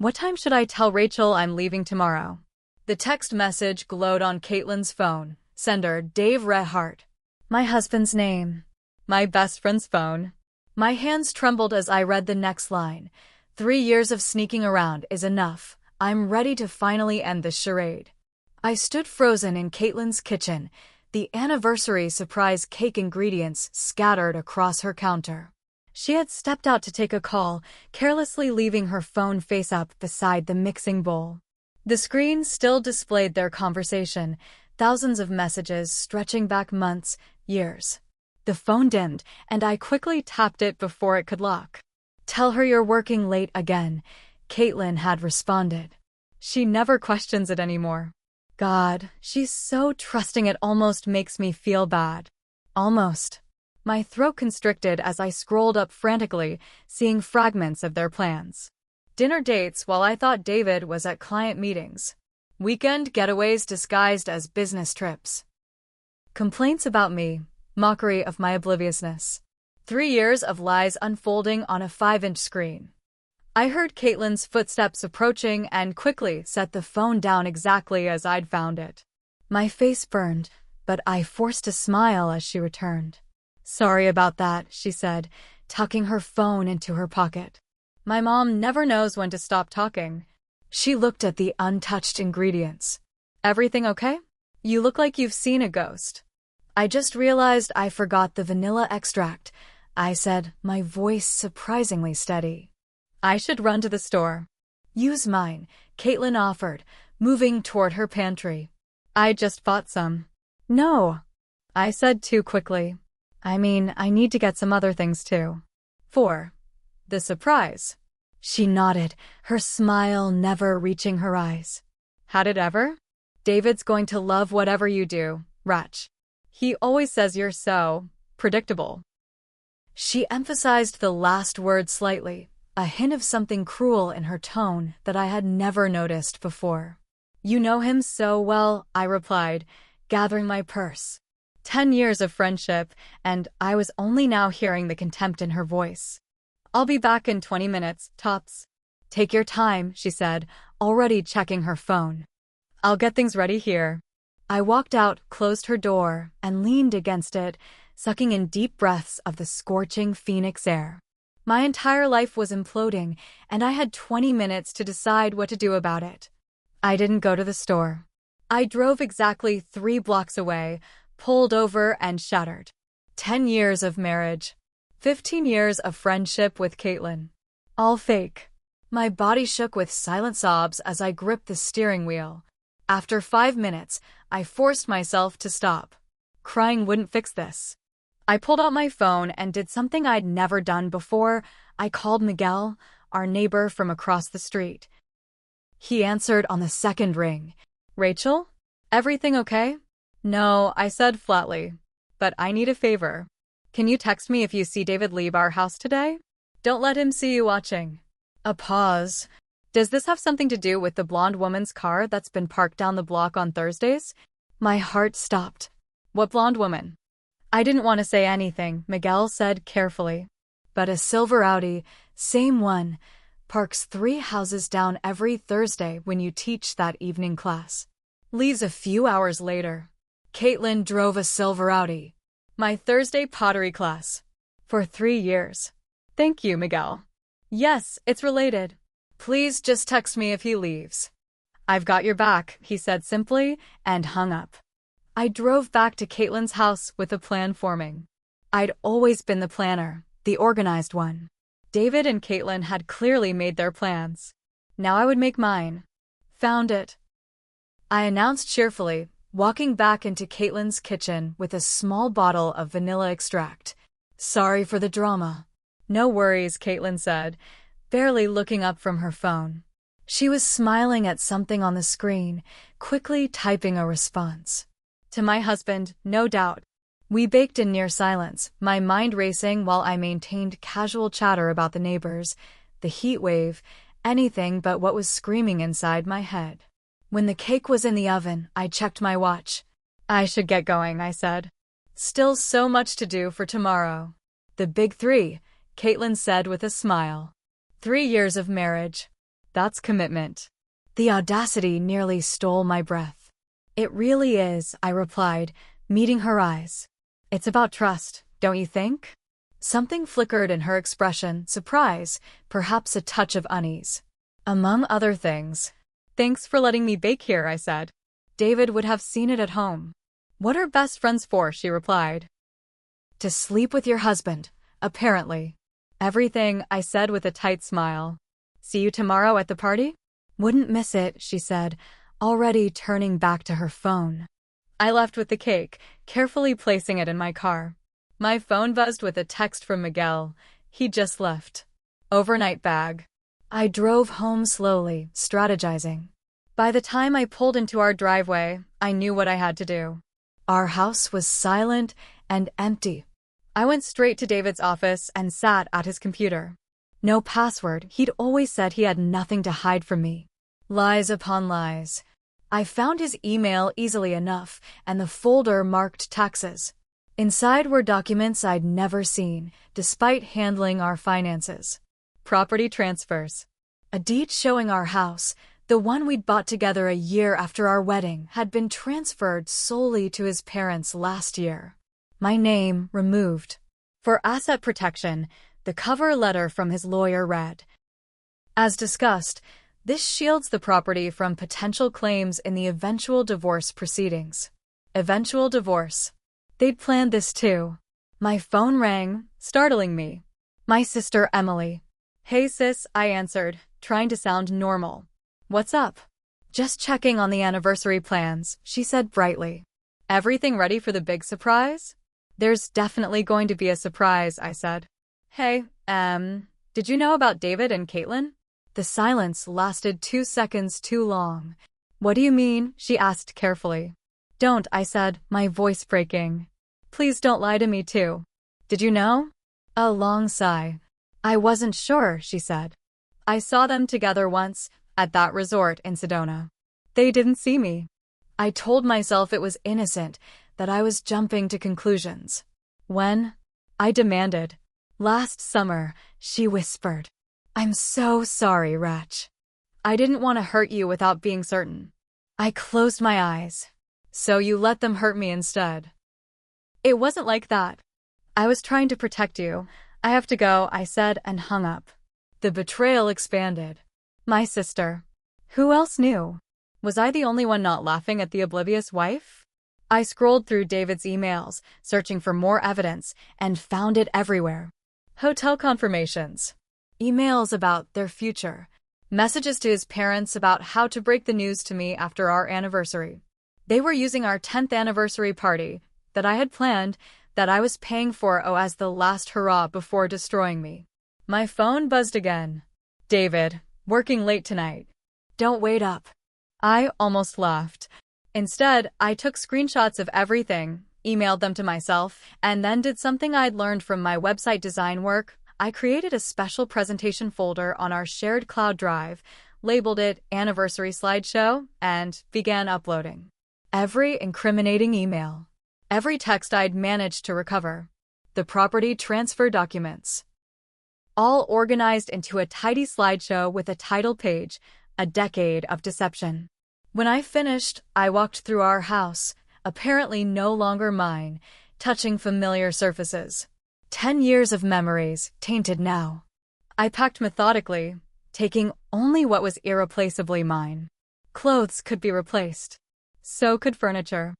What time should I tell Rachel I'm leaving tomorrow? The text message glowed on Kaitlyn's phone. Sender, Dave Redhart. My husband's name. My best friend's phone. My hands trembled as I read the next line. 3 years of sneaking around is enough. I'm ready to finally end this charade. I stood frozen in Kaitlyn's kitchen, the anniversary surprise cake ingredients scattered across her counter. She had stepped out to take a call, carelessly leaving her phone face up beside the mixing bowl. The screen still displayed their conversation, thousands of messages stretching back months, years. The phone dimmed, and I quickly tapped it before it could lock. Tell her you're working late again, Kaitlyn had responded. She never questions it anymore. God, she's so trusting it almost makes me feel bad. Almost. My throat constricted as I scrolled up frantically, seeing fragments of their plans. Dinner dates while I thought David was at client meetings. Weekend getaways disguised as business trips. Complaints about me, mockery of my obliviousness. 3 years of lies unfolding on a 5-inch screen. I heard Kaitlyn's footsteps approaching and quickly set the phone down exactly as I'd found it. My face burned, but I forced a smile as she returned. Sorry about that, she said, tucking her phone into her pocket. My mom never knows when to stop talking. She looked at the untouched ingredients. Everything okay? You look like you've seen a ghost. I just realized I forgot the vanilla extract, I said, my voice surprisingly steady. I should run to the store. Use mine, Kaitlyn offered, moving toward her pantry. I just bought some. No, I said too quickly. I mean, I need to get some other things too. For the surprise. She nodded, her smile never reaching her eyes. Had it ever? David's going to love whatever you do, Ratch. He always says you're so predictable. She emphasized the last word slightly, a hint of something cruel in her tone that I had never noticed before. You know him so well, I replied, gathering my purse. 10 years of friendship, and I was only now hearing the contempt in her voice. I'll be back in 20 minutes, tops. Take your time, she said, already checking her phone. I'll get things ready here. I walked out, closed her door, and leaned against it, sucking in deep breaths of the scorching Phoenix air. My entire life was imploding, and I had 20 minutes to decide what to do about it. I didn't go to the store. I drove exactly 3 blocks away, pulled over and shattered. 10 years of marriage. 15 years of friendship with Kaitlyn. All fake. My body shook with silent sobs as I gripped the steering wheel. After 5 minutes, I forced myself to stop. Crying wouldn't fix this. I pulled out my phone and did something I'd never done before. I called Miguel, our neighbor from across the street. He answered on the second ring. Rachel? Everything okay? No, I said flatly. But I need a favor. Can you text me if you see David leave our house today? Don't let him see you watching. A pause. Does this have something to do with the blonde woman's car that's been parked down the block on Thursdays? My heart stopped. What blonde woman? I didn't want to say anything, Miguel said carefully. But a silver Audi, same one, parks 3 houses down every Thursday when you teach that evening class. Leaves a few hours later. Kaitlyn drove a silver Audi. My Thursday pottery class. For 3 years. Thank you, Miguel. Yes, it's related. Please just text me if he leaves. I've got your back, he said simply, and hung up. I drove back to Kaitlyn's house with a plan forming. I'd always been the planner, the organized one. David and Kaitlyn had clearly made their plans. Now I would make mine. Found it. I announced cheerfully, walking back into Kaitlyn's kitchen with a small bottle of vanilla extract. Sorry for the drama. No worries, Kaitlyn said, barely looking up from her phone. She was smiling at something on the screen, quickly typing a response. To my husband, no doubt. We baked in near silence, my mind racing while I maintained casual chatter about the neighbors, the heat wave, anything but what was screaming inside my head. When the cake was in the oven, I checked my watch. I should get going, I said. Still so much to do for tomorrow. The big 3, Kaitlyn said with a smile. 3 years of marriage. That's commitment. The audacity nearly stole my breath. It really is, I replied, meeting her eyes. It's about trust, don't you think? Something flickered in her expression, surprise, perhaps a touch of unease. Among other things. Thanks for letting me bake here, I said. David would have seen it at home. What are best friends for, she replied. To sleep with your husband, apparently. Everything, I said with a tight smile. See you tomorrow at the party? Wouldn't miss it, she said, already turning back to her phone. I left with the cake, carefully placing it in my car. My phone buzzed with a text from Miguel. He just left. Overnight bag. I drove home slowly, strategizing. By the time I pulled into our driveway, I knew what I had to do. Our house was silent and empty. I went straight to David's office and sat at his computer. No password, he'd always said he had nothing to hide from me. Lies upon lies. I found his email easily enough, and the folder marked taxes. Inside were documents I'd never seen, despite handling our finances. Property transfers. A deed showing our house, the one we'd bought together a year after our wedding, had been transferred solely to his parents last year. My name removed. For asset protection, the cover letter from his lawyer read, as discussed, this shields the property from potential claims in the eventual divorce proceedings. Eventual divorce. They'd planned this too. My phone rang, startling me. My sister Emily. Hey sis, I answered, trying to sound normal. What's up? Just checking on the anniversary plans, she said brightly. Everything ready for the big surprise? There's definitely going to be a surprise, I said. Hey, did you know about David and Kaitlyn? The silence lasted 2 seconds too long. What do you mean? She asked carefully. Don't, I said, my voice breaking. Please don't lie to me too. Did you know? A long sigh. I wasn't sure, she said. I saw them together once, at that resort in Sedona. They didn't see me. I told myself it was innocent, that I was jumping to conclusions. When? I demanded. Last summer, she whispered. I'm so sorry, Ratch. I didn't want to hurt you without being certain. I closed my eyes. So you let them hurt me instead. It wasn't like that. I was trying to protect you. I have to go, I said and hung up. The betrayal expanded. My sister. Who else knew? Was I the only one not laughing at the oblivious wife? I scrolled through David's emails, searching for more evidence, and found it everywhere. Hotel confirmations. Emails about their future. Messages to his parents about how to break the news to me after our anniversary. They were using our 10th anniversary party, that I had planned, that I was paying for as the last hurrah before destroying me. My phone buzzed again. David, working late tonight. Don't wait up. I almost laughed. Instead, I took screenshots of everything, emailed them to myself, and then did something I'd learned from my website design work. I created a special presentation folder on our shared cloud drive, labeled it Anniversary Slideshow, and began uploading. Every incriminating email. Every text I'd managed to recover. The property transfer documents. All organized into a tidy slideshow with a title page, A Decade of Deception. When I finished, I walked through our house, apparently no longer mine, touching familiar surfaces. 10 years of memories, tainted now. I packed methodically, taking only what was irreplaceably mine. Clothes could be replaced. So could furniture.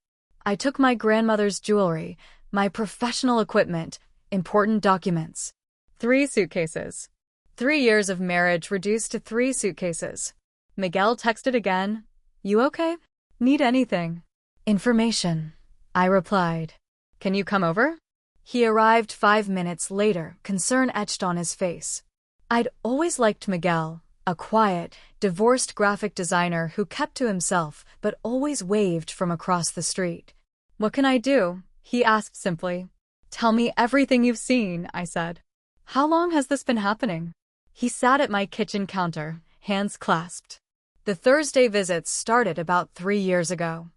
I took my grandmother's jewelry, my professional equipment, important documents. 3 suitcases. 3 years of marriage reduced to 3 suitcases. Miguel texted again. You okay? Need anything? Information. I replied. Can you come over? He arrived 5 minutes later, concern etched on his face. I'd always liked Miguel, a quiet, divorced graphic designer who kept to himself but always waved from across the street. What can I do? He asked simply. Tell me everything you've seen, I said. How long has this been happening? He sat at my kitchen counter, hands clasped. The Thursday visits started about 3 years ago.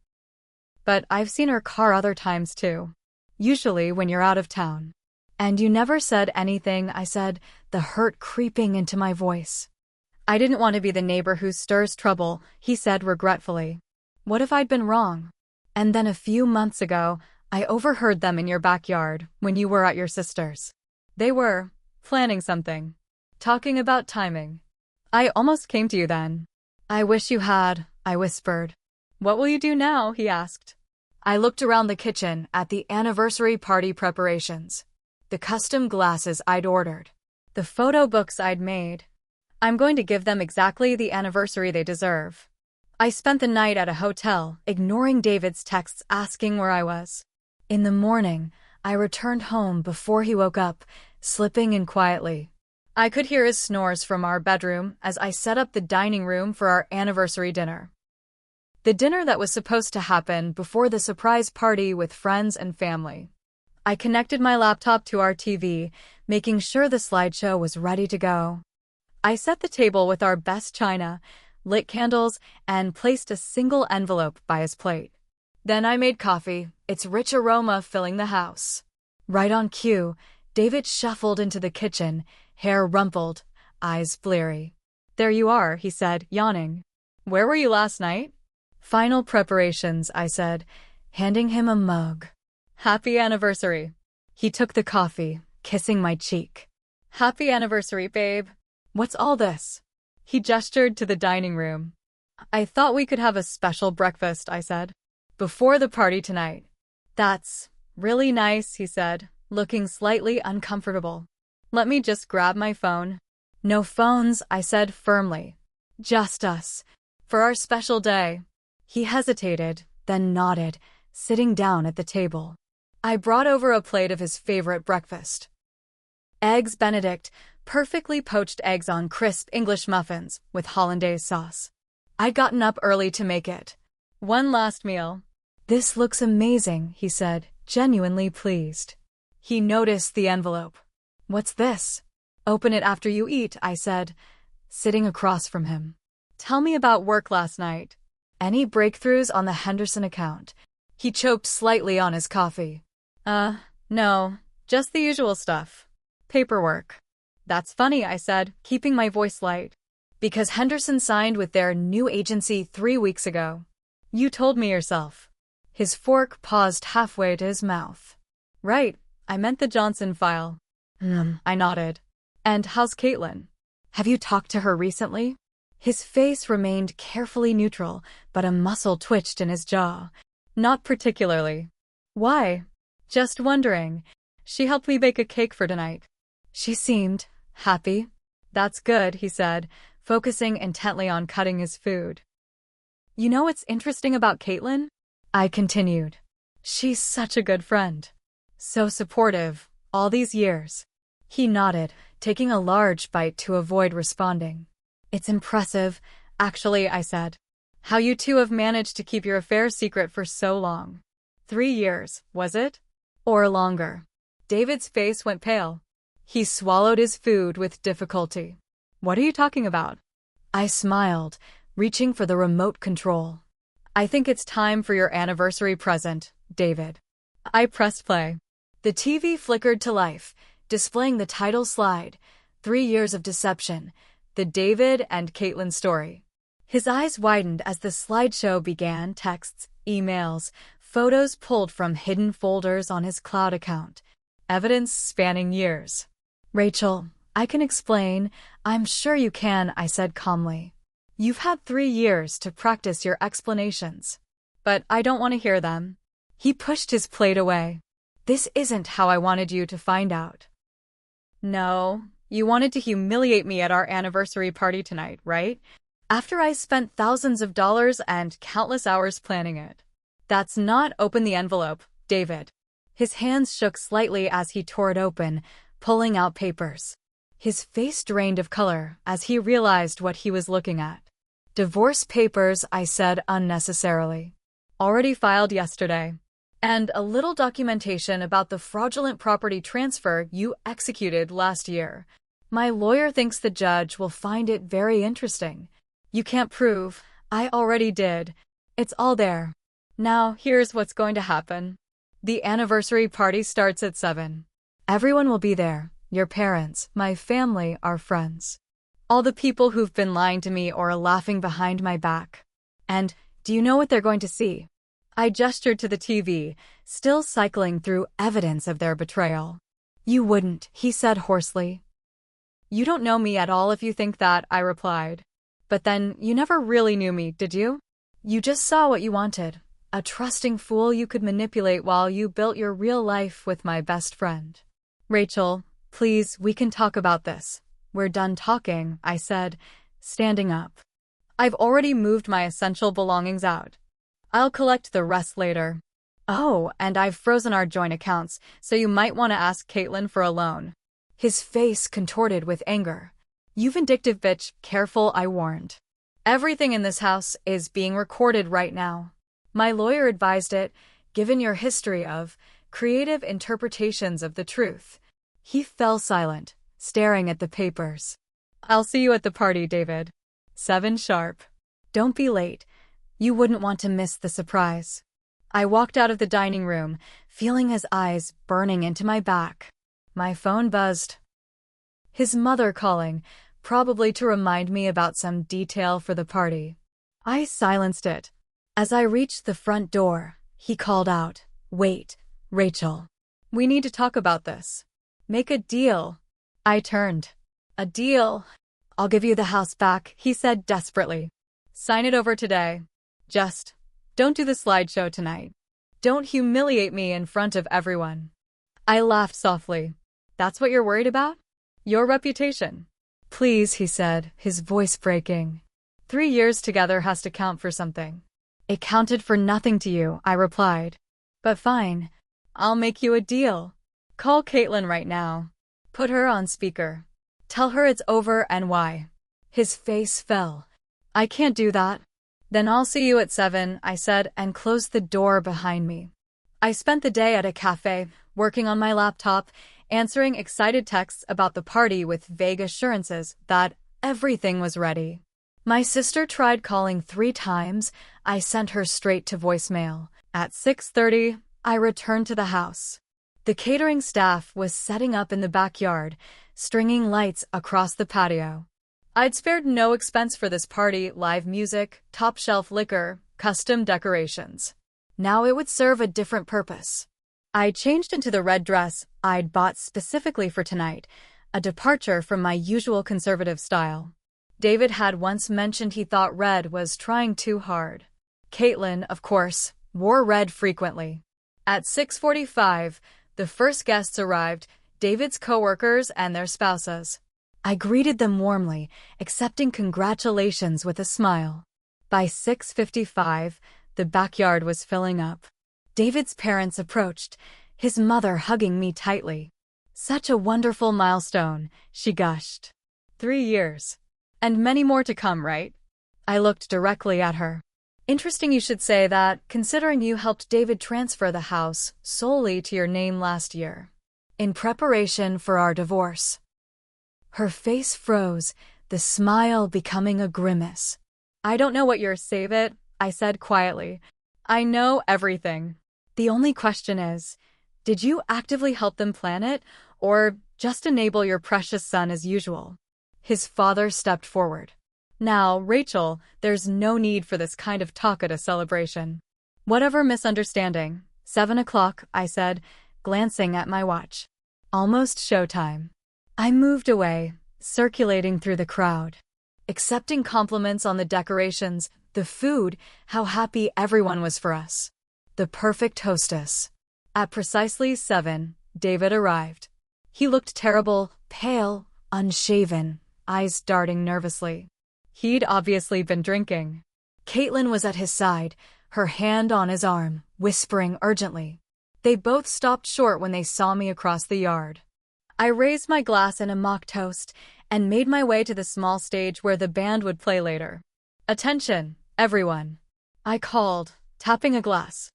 But I've seen her car other times too. Usually when you're out of town. And you never said anything, I said, the hurt creeping into my voice. I didn't want to be the neighbor who stirs trouble, he said regretfully. What if I'd been wrong? And then a few months ago, I overheard them in your backyard when you were at your sister's. They were planning something, talking about timing. I almost came to you then. I wish you had, I whispered. What will you do now? He asked. I looked around the kitchen at the anniversary party preparations, the custom glasses I'd ordered, the photo books I'd made. I'm going to give them exactly the anniversary they deserve. I spent the night at a hotel, ignoring David's texts asking where I was. In the morning, I returned home before he woke up, slipping in quietly. I could hear his snores from our bedroom as I set up the dining room for our anniversary dinner. The dinner that was supposed to happen before the surprise party with friends and family. I connected my laptop to our TV, making sure the slideshow was ready to go. I set the table with our best china, lit candles, and placed a single envelope by his plate. Then I made coffee, its rich aroma filling the house. Right on cue, David shuffled into the kitchen, hair rumpled, eyes bleary. There you are, he said, yawning. Where were you last night? Final preparations, I said, handing him a mug. Happy anniversary. He took the coffee, kissing my cheek. Happy anniversary, babe. What's all this? He gestured to the dining room. I thought we could have a special breakfast, I said. Before the party tonight. That's really nice, he said, looking slightly uncomfortable. Let me just grab my phone. No phones, I said firmly. Just us. For our special day. He hesitated, then nodded, sitting down at the table. I brought over a plate of his favorite breakfast. Eggs Benedict, perfectly poached eggs on crisp English muffins with hollandaise sauce. I'd gotten up early to make it. One last meal. This looks amazing, he said, genuinely pleased. He noticed the envelope. What's this? Open it after you eat, I said, sitting across from him. Tell me about work last night. Any breakthroughs on the Henderson account? He choked slightly on his coffee. No, just the usual stuff. Paperwork. That's funny, I said, keeping my voice light. Because Henderson signed with their new agency 3 weeks ago. You told me yourself. His fork paused halfway to his mouth. Right, I meant the Johnson file. I nodded. And how's Kaitlyn? Have you talked to her recently? His face remained carefully neutral, but a muscle twitched in his jaw. Not particularly. Why? Just wondering. She helped me bake a cake for tonight. She seemed happy. That's good, he said, focusing intently on cutting his food. You know what's interesting about Kaitlyn? I continued. She's such a good friend. So supportive, all these years. He nodded, taking a large bite to avoid responding. It's impressive, actually, I said. How you two have managed to keep your affair secret for so long. 3 years, was it? Or longer. David's face went pale. He swallowed his food with difficulty. What are you talking about? I smiled, reaching for the remote control. I think it's time for your anniversary present, David. I pressed play. The TV flickered to life, displaying the title slide, 3 Years of Deception, the David and Kaitlyn story. His eyes widened as the slideshow began, texts, emails, photos pulled from hidden folders on his cloud account, evidence spanning years. Rachel, I can explain. I'm sure you can, I said calmly. You've had 3 years to practice your explanations. But I don't want to hear them. He pushed his plate away. This isn't how I wanted you to find out. No, you wanted to humiliate me at our anniversary party tonight, right? After I spent thousands of dollars and countless hours planning it. That's not open the envelope, David. His hands shook slightly as he tore it open, pulling out papers. His face drained of color as he realized what he was looking at. Divorce papers, I said unnecessarily. Already filed yesterday. And a little documentation about the fraudulent property transfer you executed last year. My lawyer thinks the judge will find it very interesting. You can't prove. I already did. It's all there. Now, here's what's going to happen. The anniversary party starts at 7. Everyone will be there. Your parents, my family, our friends. All the people who've been lying to me or laughing behind my back. And, do you know what they're going to see? I gestured to the TV, still cycling through evidence of their betrayal. You wouldn't, he said hoarsely. You don't know me at all if you think that, I replied. But then, you never really knew me, did you? You just saw what you wanted. A trusting fool you could manipulate while you built your real life with my best friend. Rachel, please, we can talk about this. We're done talking, I said, standing up. I've already moved my essential belongings out. I'll collect the rest later. Oh, and I've frozen our joint accounts, so you might want to ask Kaitlyn for a loan. His face contorted with anger. You vindictive bitch, careful, I warned. Everything in this house is being recorded right now. My lawyer advised it, given your history of creative interpretations of the truth. He fell silent, staring at the papers. I'll see you at the party, David. 7 sharp. Don't be late. You wouldn't want to miss the surprise. I walked out of the dining room, feeling his eyes burning into my back. My phone buzzed. His mother calling, probably to remind me about some detail for the party. I silenced it. As I reached the front door, he called out, Wait, Rachel. We need to talk about this. Make a deal. I turned. A deal? I'll give you the house back, he said desperately. Sign it over today. Just don't do the slideshow tonight. Don't humiliate me in front of everyone. I laughed softly. That's what you're worried about? Your reputation. Please, he said, his voice breaking. 3 years together has to count for something. It counted for nothing to you, I replied. But fine. I'll make you a deal. Call Kaitlyn right now. Put her on speaker. Tell her it's over and why. His face fell. I can't do that. Then I'll see you at 7, I said, and closed the door behind me. I spent the day at a cafe, working on my laptop, answering excited texts about the party with vague assurances that everything was ready. My sister tried calling 3 times. I sent her straight to voicemail. At 6:30, I returned to the house. The catering staff was setting up in the backyard, stringing lights across the patio. I'd spared no expense for this party: live music, top-shelf liquor, custom decorations. Now it would serve a different purpose. I changed into the red dress I'd bought specifically for tonight, a departure from my usual conservative style. David had once mentioned he thought red was trying too hard. Kaitlyn, of course, wore red frequently. At 6:45, the first guests arrived, David's coworkers and their spouses. I greeted them warmly, accepting congratulations with a smile. By 6:55, the backyard was filling up. David's parents approached, his mother hugging me tightly. Such a wonderful milestone, she gushed. 3 years. And many more to come, right? I looked directly at her. Interesting you should say that, considering you helped David transfer the house solely to your name last year, in preparation for our divorce. Her face froze, the smile becoming a grimace. I don't know what you're save it, I said quietly. I know everything. The only question is, did you actively help them plan it, or just enable your precious son as usual? His father stepped forward. Now, Rachel, there's no need for this kind of talk at a celebration. Whatever misunderstanding. 7 o'clock, I said, glancing at my watch. Almost showtime. I moved away, circulating through the crowd, accepting compliments on the decorations, the food, how happy everyone was for us. The perfect hostess. At precisely 7, David arrived. He looked terrible, pale, unshaven, eyes darting nervously. He'd obviously been drinking. Kaitlyn was at his side, her hand on his arm, whispering urgently. They both stopped short when they saw me across the yard. I raised my glass in a mock toast and made my way to the small stage where the band would play later. Attention, everyone, I called, tapping a glass.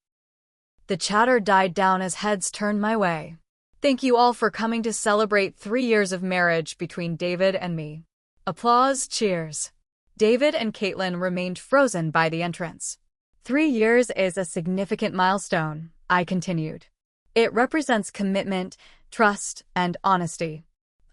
The chatter died down as heads turned my way. Thank you all for coming to celebrate 3 years of marriage between David and me. Applause, cheers. David and Kaitlyn remained frozen by the entrance. 3 years is a significant milestone, I continued. It represents commitment, trust, and honesty.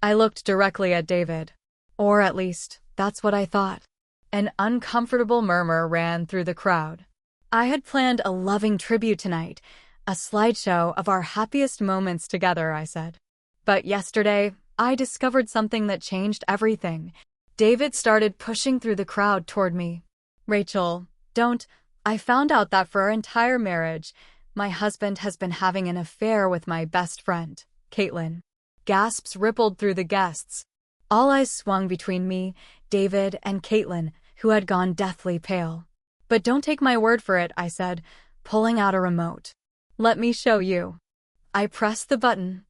I looked directly at David. Or at least, that's what I thought. An uncomfortable murmur ran through the crowd. I had planned a loving tribute tonight, a slideshow of our happiest moments together, I said. But yesterday, I discovered something that changed everything. David started pushing through the crowd toward me. Rachel, don't. I found out that for our entire marriage, my husband has been having an affair with my best friend, Kaitlyn. Gasps rippled through the guests. All eyes swung between me, David, and Kaitlyn, who had gone deathly pale. But don't take my word for it, I said, pulling out a remote. Let me show you. I pressed the button.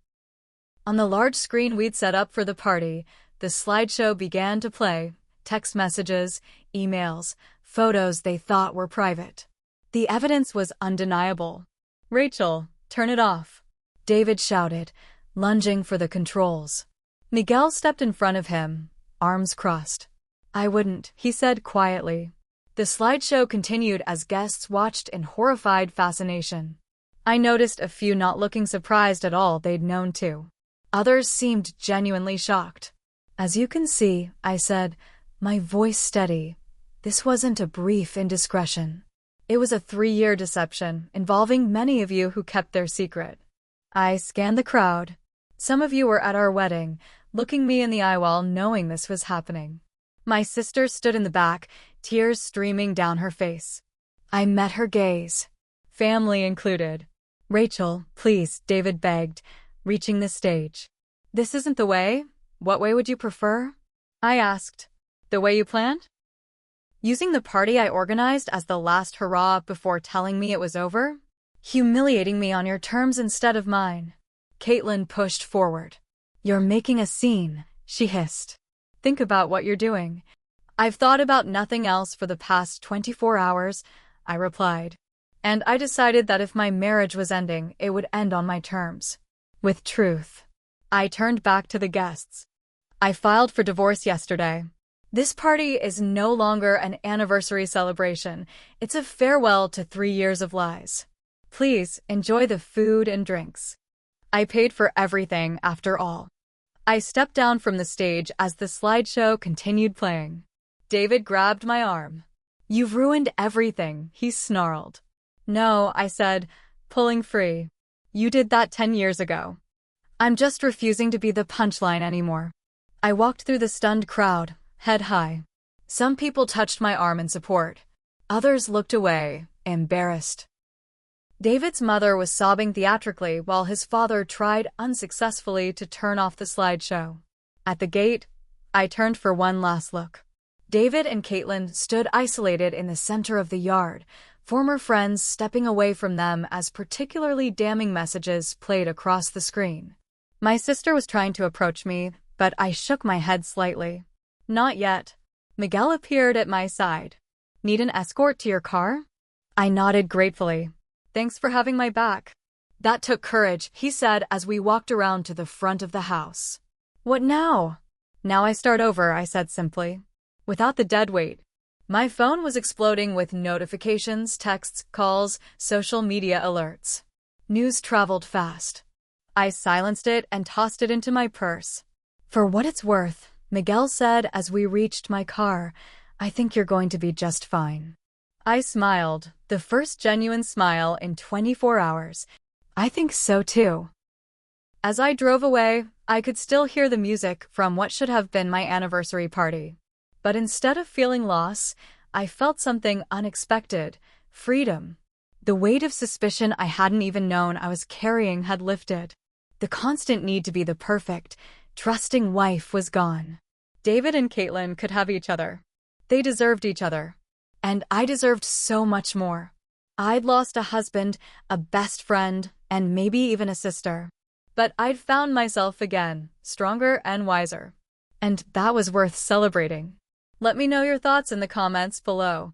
On the large screen we'd set up for the party, the slideshow began to play. Text messages, emails, photos they thought were private. The evidence was undeniable. Rachel, turn it off, David shouted, lunging for the controls. Miguel stepped in front of him, arms crossed. I wouldn't, he said quietly. The slideshow continued as guests watched in horrified fascination. I noticed a few not looking surprised at all they'd known too. Others seemed genuinely shocked. As you can see, I said, my voice steady, this wasn't a brief indiscretion. It was a 3-year deception involving many of you who kept their secret. I scanned the crowd. Some of you were at our wedding, looking me in the eye while knowing this was happening. My sister stood in the back, tears streaming down her face. I met her gaze. Family included. Rachel, please, David begged, reaching the stage. This isn't the way? What way would you prefer? I asked. The way you planned? Using the party I organized as the last hurrah before telling me it was over? Humiliating me on your terms instead of mine. Kaitlyn pushed forward. You're making a scene, she hissed. Think about what you're doing. I've thought about nothing else for the past 24 hours, I replied. And I decided that if my marriage was ending, it would end on my terms. With truth. I turned back to the guests. I filed for divorce yesterday. This party is no longer an anniversary celebration. It's a farewell to 3 years of lies. Please enjoy the food and drinks. I paid for everything after all. I stepped down from the stage as the slideshow continued playing. David grabbed my arm. You've ruined everything, he snarled. No, I said, pulling free. You did that 10 years ago. I'm just refusing to be the punchline anymore. I walked through the stunned crowd, head high. Some people touched my arm in support. Others looked away, embarrassed. David's mother was sobbing theatrically while his father tried unsuccessfully to turn off the slideshow. At the gate, I turned for one last look. David and Kaitlyn stood isolated in the center of the yard, former friends stepping away from them as particularly damning messages played across the screen. My sister was trying to approach me, but I shook my head slightly. Not yet. Miguel appeared at my side. Need an escort to your car? I nodded gratefully. Thanks for having my back. That took courage, he said as we walked around to the front of the house. What now? Now I start over, I said simply. Without the dead weight. My phone was exploding with notifications, texts, calls, social media alerts. News traveled fast. I silenced it and tossed it into my purse. For what it's worth, Miguel said as we reached my car, I think you're going to be just fine. I smiled, the first genuine smile in 24 hours. I think so too. As I drove away, I could still hear the music from what should have been my anniversary party. But instead of feeling loss, I felt something unexpected, freedom. The weight of suspicion I hadn't even known I was carrying had lifted. The constant need to be the perfect, trusting wife was gone. David and Kaitlyn could have each other. They deserved each other. And I deserved so much more. I'd lost a husband, a best friend, and maybe even a sister. But I'd found myself again, stronger and wiser. And that was worth celebrating. Let me know your thoughts in the comments below.